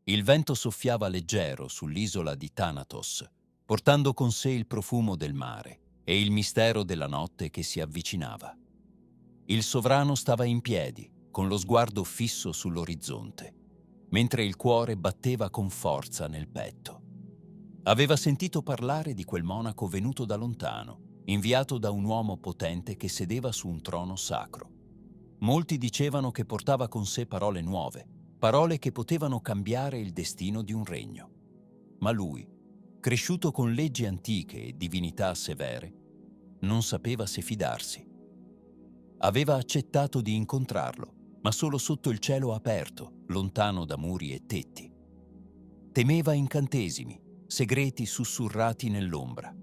Il vento soffiava leggero sull'isola di Thanatos, portando con sé il profumo del mare e il mistero della notte che si avvicinava. Il sovrano stava in piedi, con lo sguardo fisso sull'orizzonte, mentre il cuore batteva con forza nel petto. Aveva sentito parlare di quel monaco venuto da lontano, inviato da un uomo potente che sedeva su un trono sacro. Molti dicevano che portava con sé parole nuove, parole che potevano cambiare il destino di un regno. Ma lui, cresciuto con leggi antiche e divinità severe, non sapeva se fidarsi. Aveva accettato di incontrarlo, ma solo sotto il cielo aperto, lontano da muri e tetti. Temeva incantesimi, segreti sussurrati nell'ombra.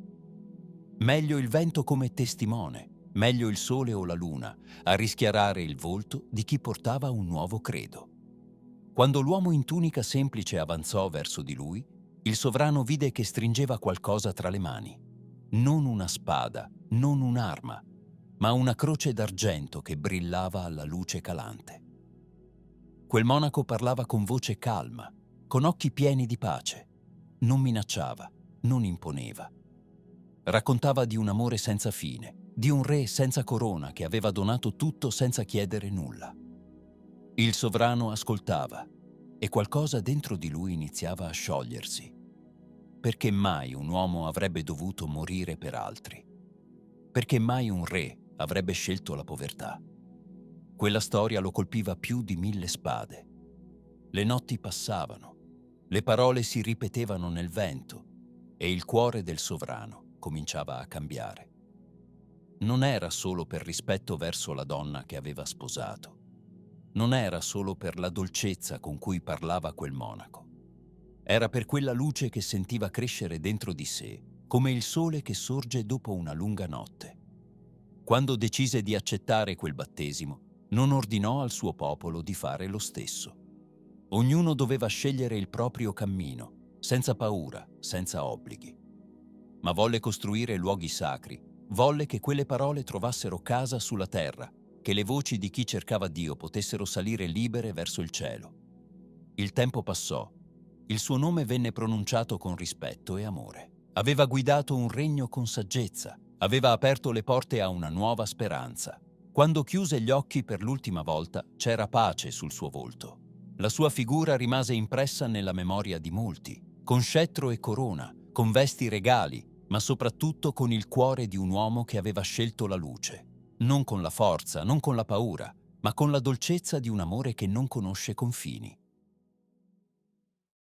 Meglio il vento come testimone, meglio il sole o la luna a rischiarare il volto di chi portava un nuovo credo. Quando l'uomo in tunica semplice avanzò verso di lui, il sovrano vide che stringeva qualcosa tra le mani. Non una spada, non un'arma, ma una croce d'argento che brillava alla luce calante. Quel monaco parlava con voce calma, con occhi pieni di pace. Non minacciava, non imponeva. Raccontava di un amore senza fine, di un re senza corona che aveva donato tutto senza chiedere nulla. Il sovrano ascoltava e qualcosa dentro di lui iniziava a sciogliersi. Perché mai un uomo avrebbe dovuto morire per altri? Perché mai un re avrebbe scelto la povertà? Quella storia lo colpiva più di 1000 spade. Le notti passavano, le parole si ripetevano nel vento e il cuore del sovrano cominciava a cambiare. Non era solo per rispetto verso la donna che aveva sposato. Non era solo per la dolcezza con cui parlava quel monaco. Era per quella luce che sentiva crescere dentro di sé, come il sole che sorge dopo una lunga notte. Quando decise di accettare quel battesimo, non ordinò al suo popolo di fare lo stesso. Ognuno doveva scegliere il proprio cammino, senza paura, senza obblighi. Ma volle costruire luoghi sacri, volle che quelle parole trovassero casa sulla terra, che le voci di chi cercava Dio potessero salire libere verso il cielo. Il tempo passò, il suo nome venne pronunciato con rispetto e amore. Aveva guidato un regno con saggezza, aveva aperto le porte a una nuova speranza. Quando chiuse gli occhi per l'ultima volta, c'era pace sul suo volto. La sua figura rimase impressa nella memoria di molti, con scettro e corona, con vesti regali, ma soprattutto con il cuore di un uomo che aveva scelto la luce. Non con la forza, non con la paura, ma con la dolcezza di un amore che non conosce confini.